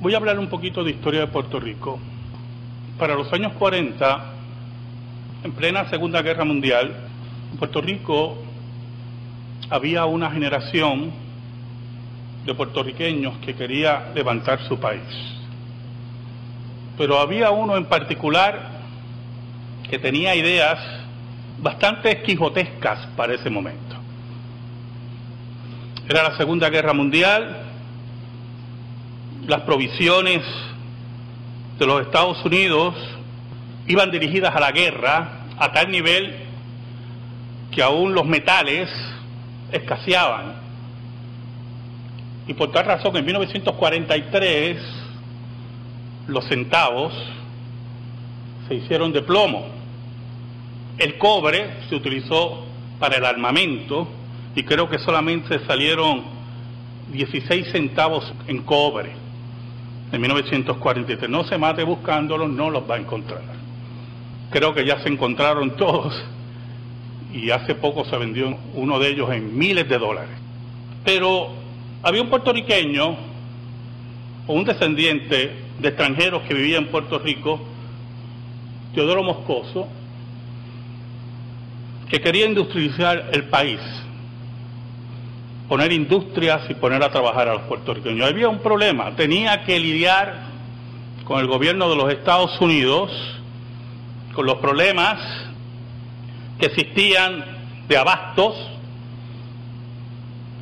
Voy a hablar un poquito de historia de Puerto Rico. Para los años 40, en plena Segunda Guerra Mundial, en Puerto Rico había una generación de puertorriqueños que quería levantar su país. Pero había uno en particular que tenía ideas bastante quijotescas para ese momento. Era la Segunda Guerra Mundial, las provisiones de los Estados Unidos iban dirigidas a la guerra a tal nivel que aún los metales escaseaban. Y por tal razón, en 1943, los centavos se hicieron de plomo. El cobre se utilizó para el armamento y creo que solamente salieron 16 centavos en cobre en 1943. No se mate buscándolos, no los va a encontrar. Creo que ya se encontraron todos y hace poco se vendió uno de ellos en miles de dólares. Pero había un puertorriqueño o un descendiente de extranjeros que vivía en Puerto Rico, Teodoro Moscoso, que quería industrializar el país, poner industrias y poner a trabajar a los puertorriqueños. Había un problema, tenía que lidiar con el gobierno de los Estados Unidos, con los problemas que existían de abastos,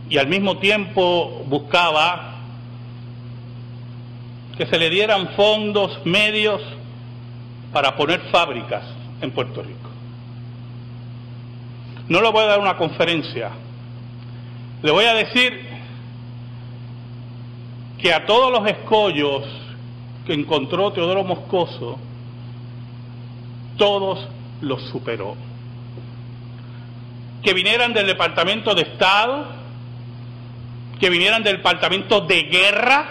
y al mismo tiempo buscaba que se le dieran fondos, medios para poner fábricas en Puerto Rico. No le voy a dar una conferencia, le voy a decir que a todos los escollos que encontró Teodoro Moscoso, todos los superó. Que vinieran del Departamento de Estado, que vinieran del Departamento de Guerra,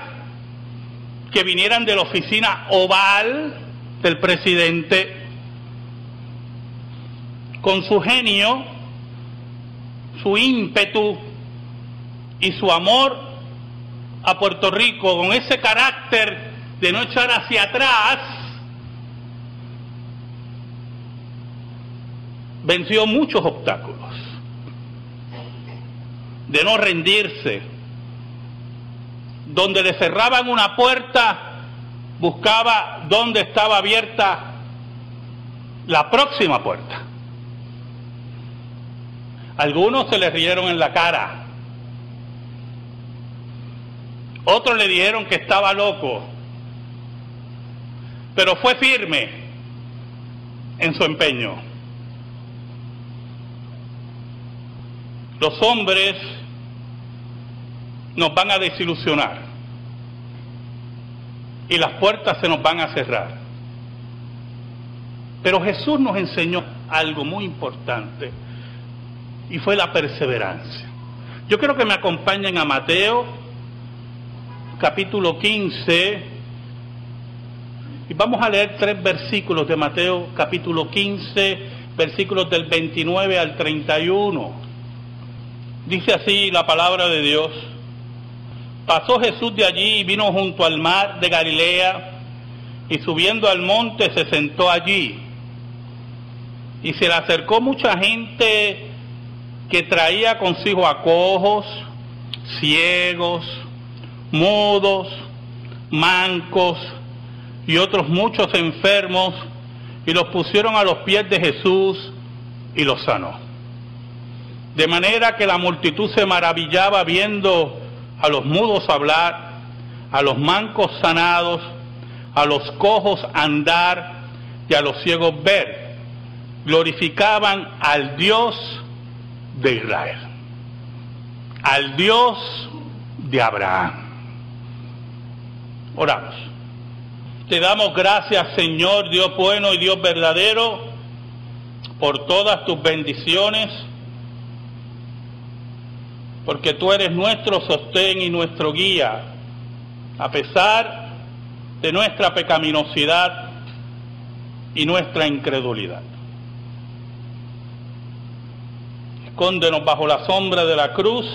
que vinieran de la oficina oval del presidente, con su genio, su ímpetu y su amor a Puerto Rico, con ese carácter de no echar hacia atrás, venció muchos obstáculos, de no rendirse. Donde le cerraban una puerta, buscaba dónde estaba abierta la próxima puerta. Algunos se le rieron en la cara, otros le dijeron que estaba loco, pero fue firme en su empeño. Los hombres nos van a desilusionar y las puertas se nos van a cerrar. Pero Jesús nos enseñó algo muy importante y fue la perseverancia. Yo quiero que me acompañen a Mateo, capítulo 15, y vamos a leer 3 versículos de Mateo, capítulo 15, versículos del 29 al 31. Dice así la palabra de Dios: Pasó Jesús de allí y vino junto al mar de Galilea, y subiendo al monte se sentó allí. Y se le acercó mucha gente que traía consigo a cojos, ciegos, mudos, mancos y otros muchos enfermos, y los pusieron a los pies de Jesús y los sanó. De manera que la multitud se maravillaba viendo a los mudos hablar, a los mancos sanados, a los cojos andar y a los ciegos ver. Glorificaban al Dios de Israel, al Dios de Abraham. Oramos. Te damos gracias, Señor, Dios bueno y Dios verdadero, por todas tus bendiciones, porque tú eres nuestro sostén y nuestro guía, a pesar de nuestra pecaminosidad y nuestra incredulidad. Escóndenos bajo la sombra de la cruz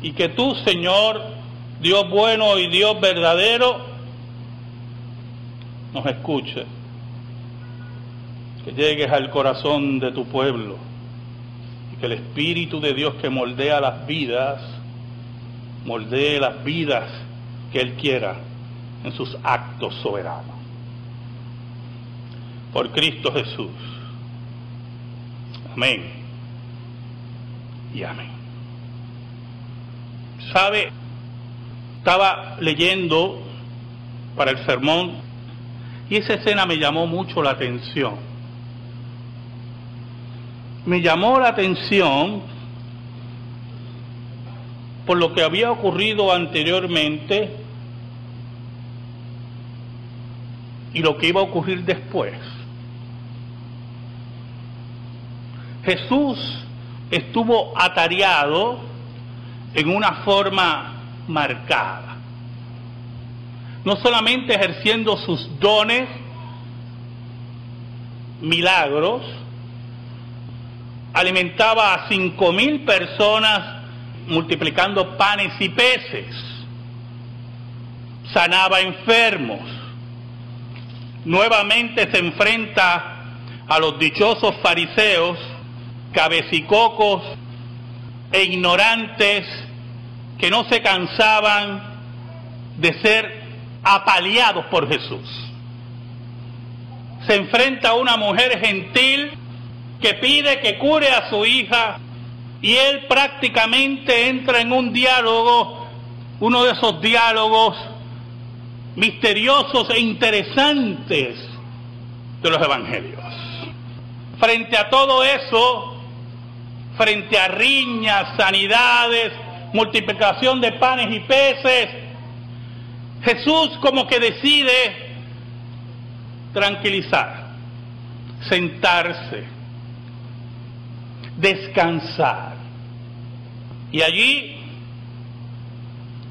y que tú, Señor, Dios bueno y Dios verdadero, nos escuche. Que llegues al corazón de tu pueblo y que el Espíritu de Dios que moldea las vidas, moldee las vidas que Él quiera en sus actos soberanos. Por Cristo Jesús. Amén y amén. ¿Sabe? Estaba leyendo para el sermón y esa escena me llamó mucho la atención. Me llamó la atención por lo que había ocurrido anteriormente y lo que iba a ocurrir después. Jesús estuvo atareado en una forma marcada, no solamente ejerciendo sus dones, milagros, alimentaba a 5,000 personas multiplicando panes y peces, sanaba enfermos, nuevamente se enfrenta a los dichosos fariseos, cabecicocos e ignorantes que no se cansaban de ser apaleados por Jesús. Se enfrenta a una mujer gentil que pide que cure a su hija y él prácticamente entra en un diálogo, uno de esos diálogos misteriosos e interesantes de los evangelios. Frente a todo eso, frente a riñas, sanidades, multiplicación de panes y peces, Jesús como que decide tranquilizar, sentarse, descansar. Y allí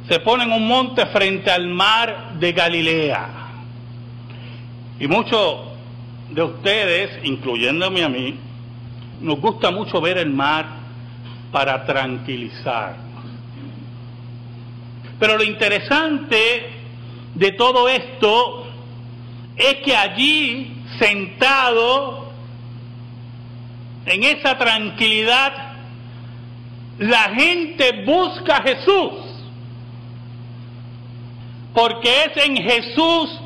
se pone en un monte frente al mar de Galilea. Y muchos de ustedes, incluyéndome a mí, nos gusta mucho ver el mar para tranquilizarnos. Pero lo interesante de todo esto es que allí, sentado en esa tranquilidad, la gente busca a Jesús, porque es en Jesús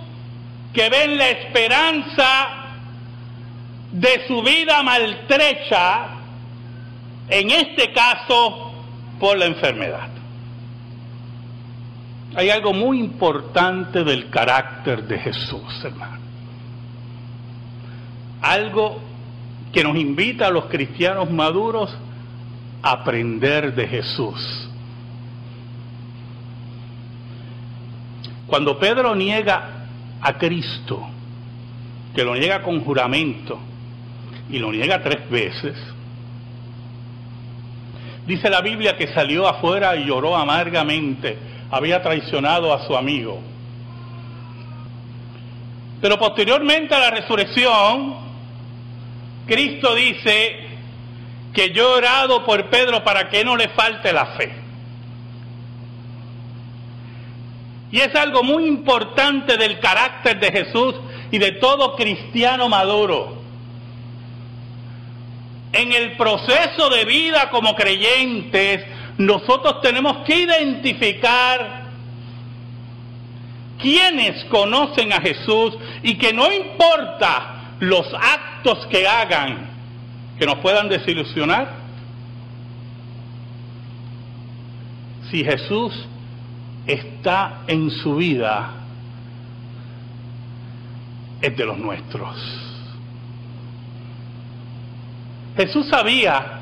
que ven la esperanza de su vida maltrecha, en este caso por la enfermedad. Hay algo muy importante del carácter de Jesús, hermano. Algo que nos invita a los cristianos maduros a aprender de Jesús. Cuando Pedro niega a Cristo, que lo niega con juramento, y lo niega 3 veces, dice la Biblia que salió afuera y lloró amargamente. Había traicionado a su amigo. Pero posteriormente a la resurrección, Cristo dice que yo he orado por Pedro para que no le falte la fe. Y es algo muy importante del carácter de Jesús y de todo cristiano maduro. En el proceso de vida como creyentes, nosotros tenemos que identificar quienes conocen a Jesús y que no importa los actos que hagan que nos puedan desilusionar, si Jesús está en su vida, es de los nuestros. Jesús sabía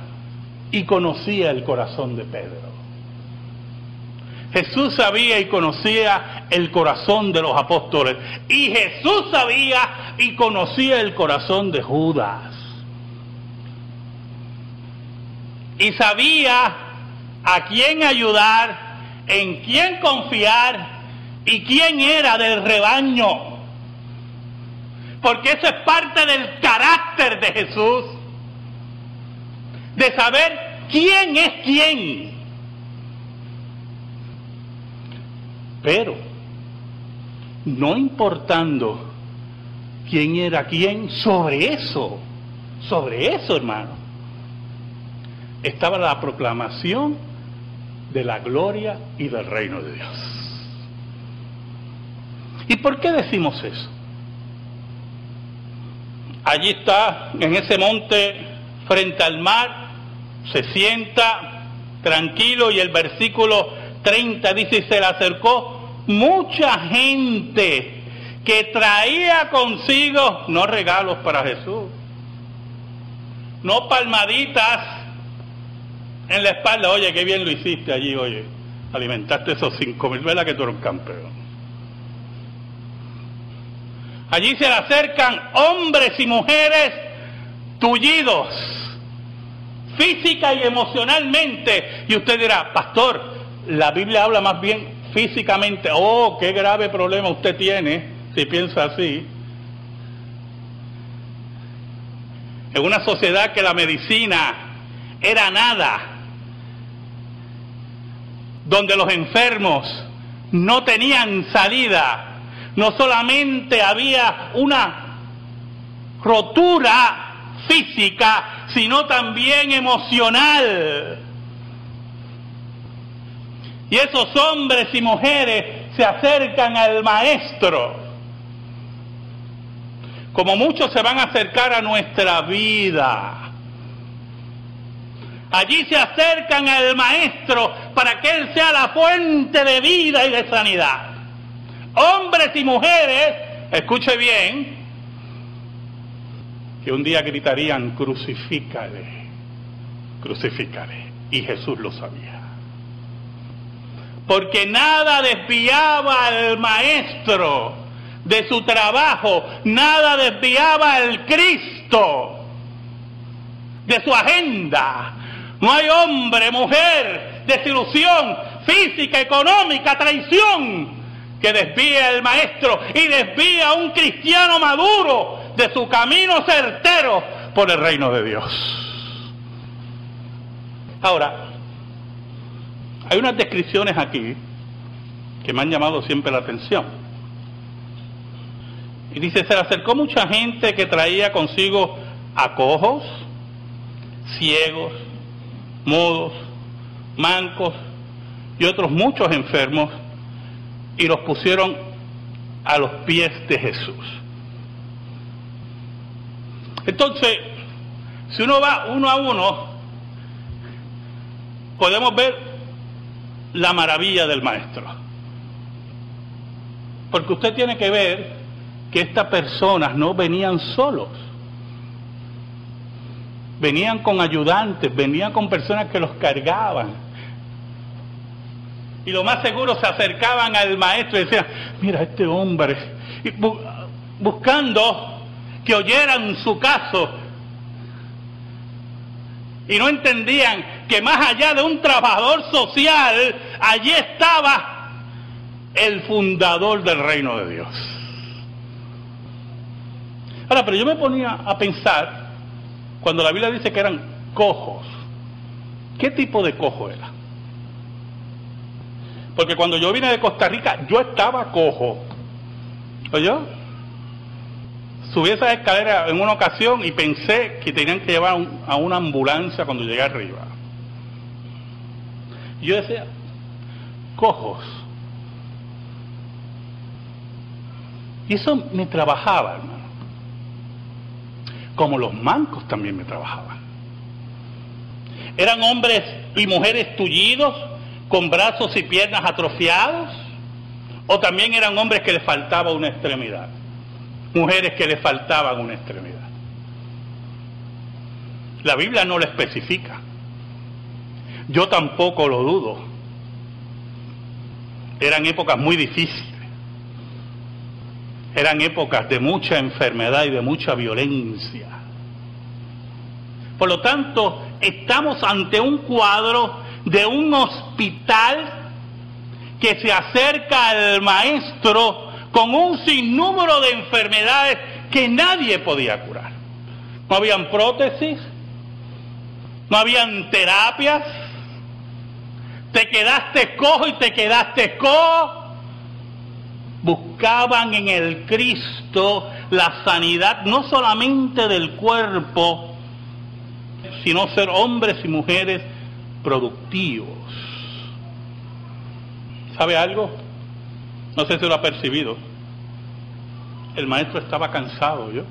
y conocía el corazón de Pedro. Jesús sabía y conocía el corazón de los apóstoles. Y Jesús sabía y conocía el corazón de Judas. Y sabía a quién ayudar, en quién confiar y quién era del rebaño. Porque eso es parte del carácter de Jesús. De saber quién es quién. Pero, no importando quién era quién, sobre eso, hermano, estaba la proclamación de la gloria y del reino de Dios. ¿Y por qué decimos eso? Allí está, en ese monte, frente al mar, se sienta tranquilo, y el versículo 30 dice: y se le acercó mucha gente que traía consigo, no regalos para Jesús, no palmaditas en la espalda, oye, qué bien lo hiciste allí, oye, alimentaste esos 5,000, ¿verdad que tú eres un campeón? Allí se le acercan hombres y mujeres tullidos, física y emocionalmente. Y usted dirá: pastor, la Biblia habla más bien físicamente. Oh, qué grave problema usted tiene si piensa así. En una sociedad que la medicina era nada, donde los enfermos no tenían salida, no solamente había una rotura física, sino también emocional. Y esos hombres y mujeres se acercan al Maestro, como muchos se van a acercar a nuestra vida. Allí se acercan al Maestro para que Él sea la fuente de vida y de sanidad. Hombres y mujeres, escuche bien, que un día gritarían: crucifícale, crucifícale. Y Jesús lo sabía. Porque nada desviaba al Maestro de su trabajo, nada desviaba al Cristo de su agenda. No hay hombre, mujer, desilusión física, económica, traición, que desvía al Maestro y desvía a un cristiano maduro de su camino certero por el reino de Dios. Ahora, hay unas descripciones aquí que me han llamado siempre la atención. Y dice: se le acercó mucha gente que traía consigo a cojos, ciegos, mudos, mancos y otros muchos enfermos, y los pusieron a los pies de Jesús. Entonces, si uno va uno a uno, podemos ver la maravilla del Maestro. Porque usted tiene que ver que estas personas no venían solos. Venían con ayudantes, venían con personas que los cargaban. Y lo más seguro se acercaban al Maestro y decían: mira, este hombre, y buscando que oyeran su caso. Y no entendían que más allá de un trabajador social, allí estaba el fundador del reino de Dios. Ahora, pero yo me ponía a pensar, cuando la Biblia dice que eran cojos, ¿qué tipo de cojo era? Porque cuando yo vine de Costa Rica, yo estaba cojo. ¿Oyó? Subí esas escaleras en una ocasión y pensé que tenían que llevar a una ambulancia cuando llegué arriba. Y yo decía: cojos. Y eso me trabajaba, hermano. Como los mancos también me trabajaban. Eran hombres y mujeres tullidos, con brazos y piernas atrofiados, o también eran hombres que les faltaba una extremidad, mujeres que les faltaban una extremidad. La Biblia no lo especifica. Yo tampoco lo dudo. Eran épocas muy difíciles. Eran épocas de mucha enfermedad y de mucha violencia. Por lo tanto, estamos ante un cuadro de un hospital que se acerca al Maestro con un sinnúmero de enfermedades que nadie podía curar. No habían prótesis, no habían terapias, te quedaste cojo y te quedaste cojo. buscaban en el Cristo la sanidad no solamente del cuerpo, sino ser hombres y mujeres productivos. ¿Sabe algo? No sé si lo ha percibido. El maestro estaba cansado, ¿yo?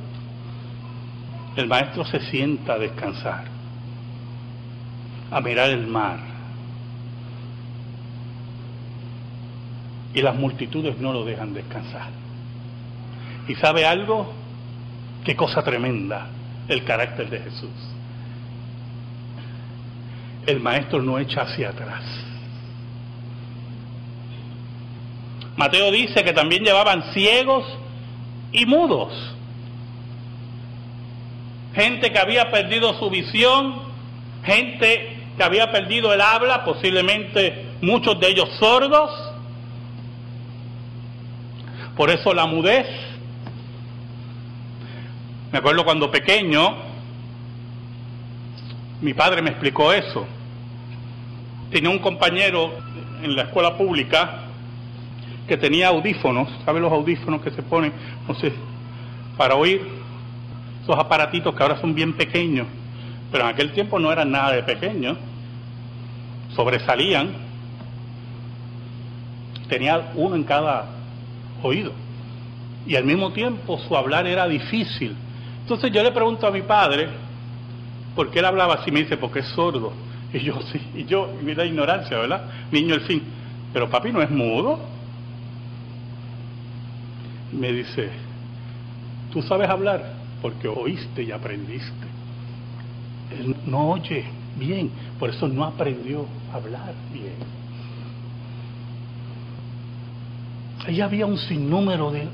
El maestro se sienta a descansar, a mirar el mar. Y las multitudes no lo dejan descansar. ¿Y sabe algo? Qué cosa tremenda el carácter de Jesús. El maestro no echa hacia atrás. Mateo dice que también llevaban ciegos y mudos. Gente que había perdido su visión, gente que había perdido el habla, posiblemente muchos de ellos sordos. Por eso la mudez. Me acuerdo cuando pequeño, mi padre me explicó eso. Tenía un compañero en la escuela pública que tenía audífonos, ¿saben los audífonos que se ponen? No sé, para oír. Esos aparatitos que ahora son bien pequeños, pero en aquel tiempo no eran nada de pequeños, sobresalían. Tenía uno en cada oído y al mismo tiempo su hablar era difícil. Entonces yo le pregunto a mi padre por qué él hablaba así. Me dice, porque es sordo. Y yo, sí, y la ignorancia, ¿verdad? Niño al fin. Pero papi, ¿no es mudo? Me dice, ¿tú sabes hablar? Porque oíste y aprendiste. Él no oye bien, por eso no aprendió a hablar bien. Ahí había un sinnúmero de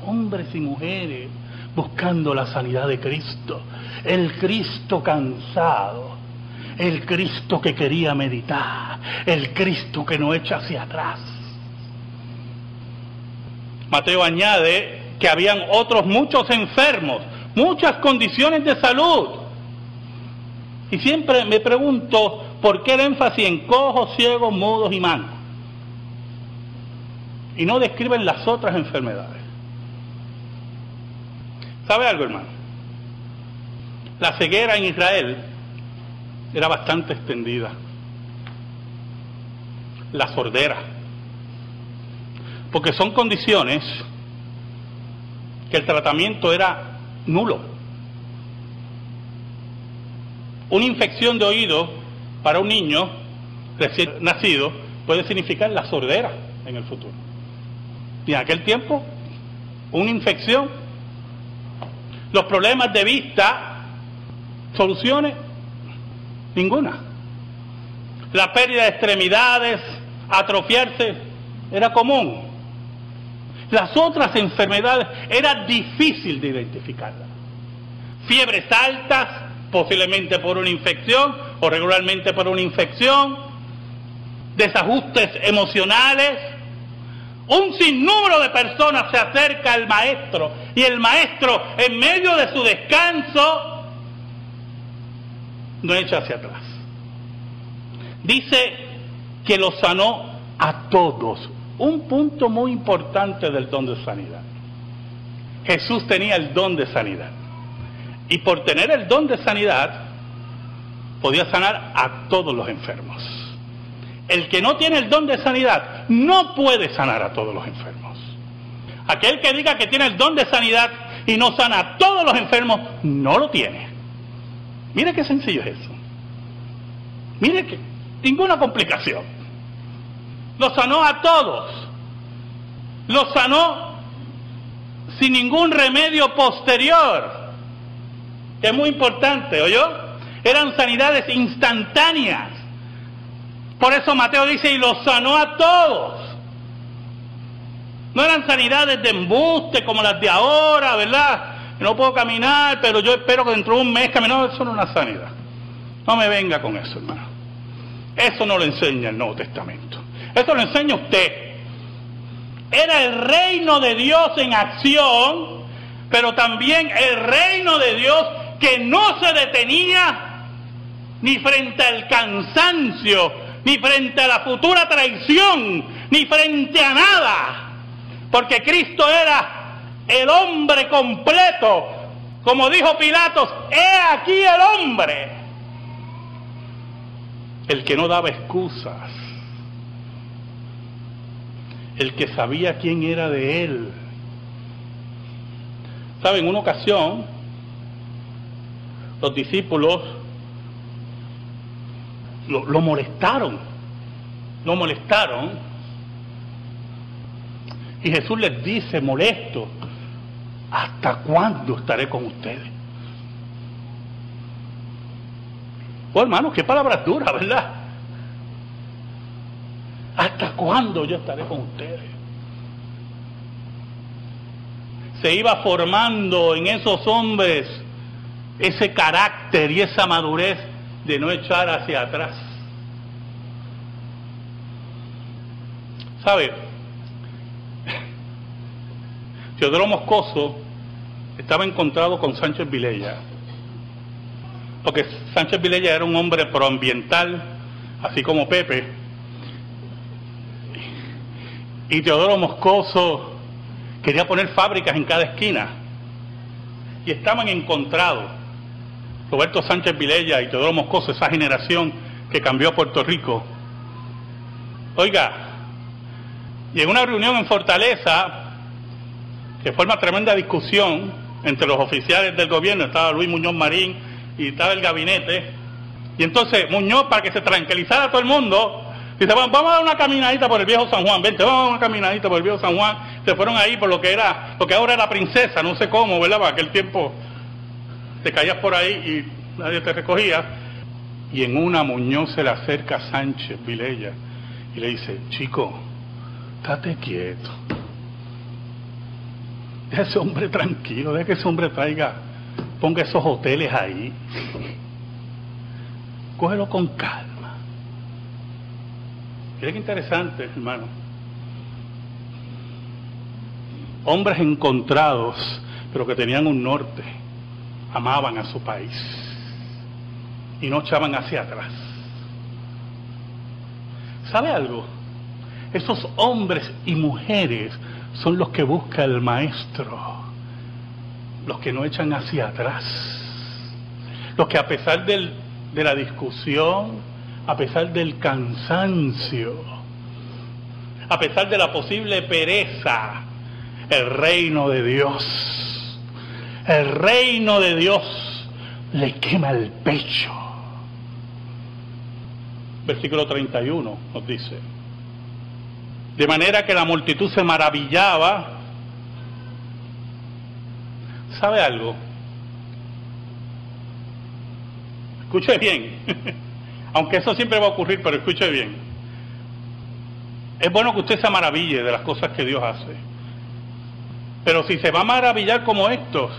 hombres y mujeres buscando la sanidad de Cristo. El Cristo cansado, el Cristo que quería meditar, el Cristo que no echa hacia atrás. Mateo añade que habían otros muchos enfermos, muchas condiciones de salud. Y siempre me pregunto, ¿por qué el énfasis en cojos, ciegos, mudos y mancos? Y no describen las otras enfermedades. ¿Sabe algo, hermano? La ceguera en Israel era bastante extendida. La sordera. Porque son condiciones que el tratamiento era nulo. Una infección de oído para un niño recién nacido puede significar la sordera en el futuro. Y en aquel tiempo, una infección, los problemas de vista, soluciones, ninguna. La pérdida de extremidades, atrofiarse, era común. Las otras enfermedades era difícil de identificarlas. Fiebres altas, posiblemente por una infección o regularmente por una infección, desajustes emocionales. Un sinnúmero de personas se acerca al maestro y el maestro, en medio de su descanso, no echa hacia atrás. Dice que los sanó a todos. Un punto muy importante del don de sanidad. Jesús tenía el don de sanidad. Y por tener el don de sanidad, podía sanar a todos los enfermos. El que no tiene el don de sanidad no puede sanar a todos los enfermos. Aquel que diga que tiene el don de sanidad y no sana a todos los enfermos, no lo tiene. Mire qué sencillo es eso. Mire que ninguna complicación. Los sanó a todos. Los sanó sin ningún remedio posterior. Es muy importante, ¿oyó? Eran sanidades instantáneas. Por eso Mateo dice, y los sanó a todos. No eran sanidades de embuste como las de ahora, ¿verdad? No puedo caminar, pero yo espero que dentro de un mes camine. No, eso no es una sanidad. No me venga con eso, hermano. Eso no lo enseña el Nuevo Testamento. Eso lo enseña usted. Era el reino de Dios en acción, pero también el reino de Dios que no se detenía ni frente al cansancio, ni frente a la futura traición, ni frente a nada. Porque Cristo era el hombre completo. Como dijo Pilatos, he aquí el hombre. El que no daba excusas. El que sabía quién era de él. ¿Saben? En una ocasión, los discípulos lo molestaron. Lo molestaron. Y Jesús les dice, molesto, ¿hasta cuándo estaré con ustedes? Oh, hermano, qué palabras duras, ¿verdad? ¿Hasta cuándo yo estaré con ustedes? Se iba formando en esos hombres ese carácter y esa madurez de no echar hacia atrás. ¿Sabe? Teodoro Moscoso estaba encontrado con Sánchez Vilella, porque Sánchez Vilella era un hombre proambiental, así como Pepe, y Teodoro Moscoso quería poner fábricas en cada esquina, y estaban encontrados Roberto Sánchez Vilella y Teodoro Moscoso, esa generación que cambió a Puerto Rico. Oiga, y en una reunión en Fortaleza, que fue una tremenda discusión entre los oficiales del gobierno, estaba Luis Muñoz Marín y estaba el gabinete, y entonces Muñoz, para que se tranquilizara todo el mundo, dice, bueno, vamos a dar una caminadita por el viejo San Juan, vente, vamos a dar una caminadita por el viejo San Juan. Se fueron ahí por lo que ahora era Princesa, no sé cómo, ¿verdad? Para aquel tiempo te caías por ahí y nadie te recogía. Y en una Muñoz se le acerca a Sánchez Vilella y le dice, chico, estate quieto. Deja ese hombre tranquilo, deja que ese hombre ponga esos hoteles ahí. Cógelo con calma. Mira qué interesante, hermano. Hombres encontrados, pero que tenían un norte, amaban a su país y no echaban hacia atrás. ¿Sabe algo? Esos hombres y mujeres son los que busca el maestro, los que no echan hacia atrás, los que a pesar de la discusión, a pesar del cansancio, a pesar de la posible pereza, el reino de Dios le quema el pecho. Versículo 31 nos dice, de manera que la multitud se maravillaba. ¿Sabe algo? Escuche bien, aunque eso siempre va a ocurrir, pero escuche bien. Es bueno que usted se maraville de las cosas que Dios hace, pero si se va a maravillar como estos,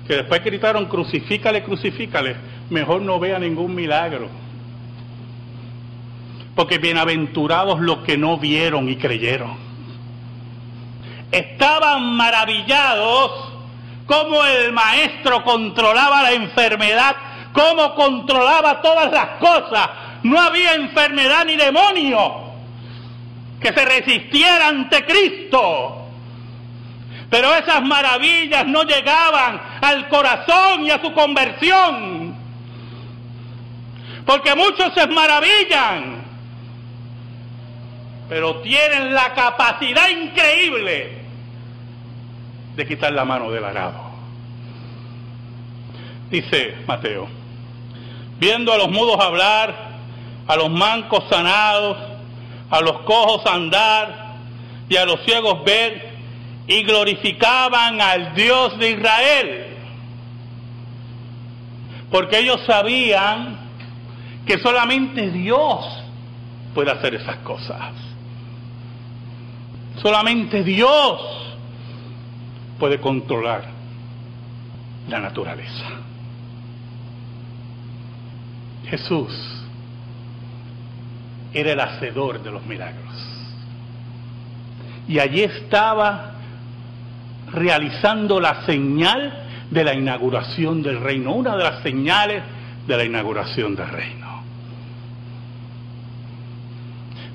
que después gritaron crucifícale, crucifícale, mejor no vea ningún milagro. Porque bienaventurados los que no vieron y creyeron. Estaban maravillados cómo el maestro controlaba la enfermedad, cómo controlaba todas las cosas. No había enfermedad ni demonio que se resistiera ante Cristo. Pero esas maravillas no llegaban al corazón y a su conversión. Porque muchos se maravillan, pero tienen la capacidad increíble de quitar la mano del arado. Dice Mateo, viendo a los mudos hablar, a los mancos sanados, a los cojos andar y a los ciegos ver, y glorificaban al Dios de Israel, porque ellos sabían que solamente Dios puede hacer esas cosas. Solamente Dios puede controlar la naturaleza. Jesús era el hacedor de los milagros. Y allí estaba realizando la señal de la inauguración del reino, una de las señales de la inauguración del reino.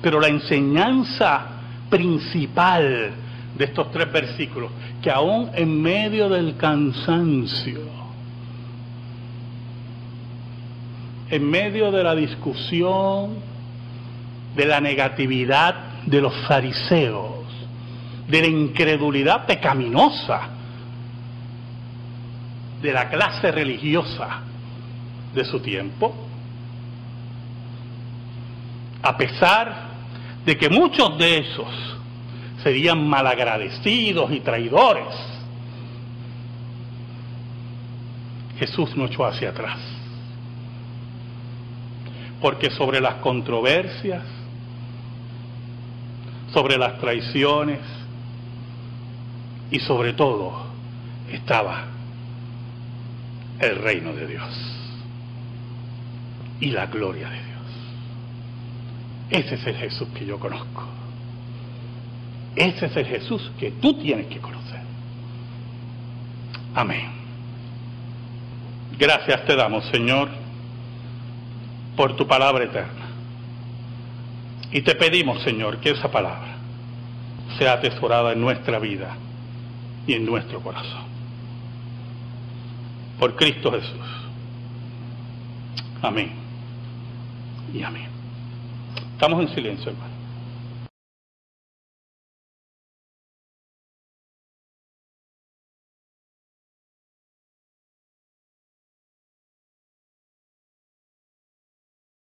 Pero la enseñanza principal de estos 3 versículos, que aún en medio del cansancio, en medio de la discusión, de la negatividad de los fariseos, de la incredulidad pecaminosa de la clase religiosa de su tiempo, a pesar de que muchos de esos serían malagradecidos y traidores, Jesús no echó hacia atrás, porque sobre las controversias, sobre las traiciones y sobre todo estaba el reino de Dios y la gloria de Dios. Ese es el Jesús que yo conozco. Ese es el Jesús que tú tienes que conocer. Amén. Gracias te damos, Señor, por tu palabra eterna. Y te pedimos, Señor, que esa palabra sea atesorada en nuestra vida y en nuestro corazón. Por Cristo Jesús. Amén. Y amén. Estamos en silencio, hermano.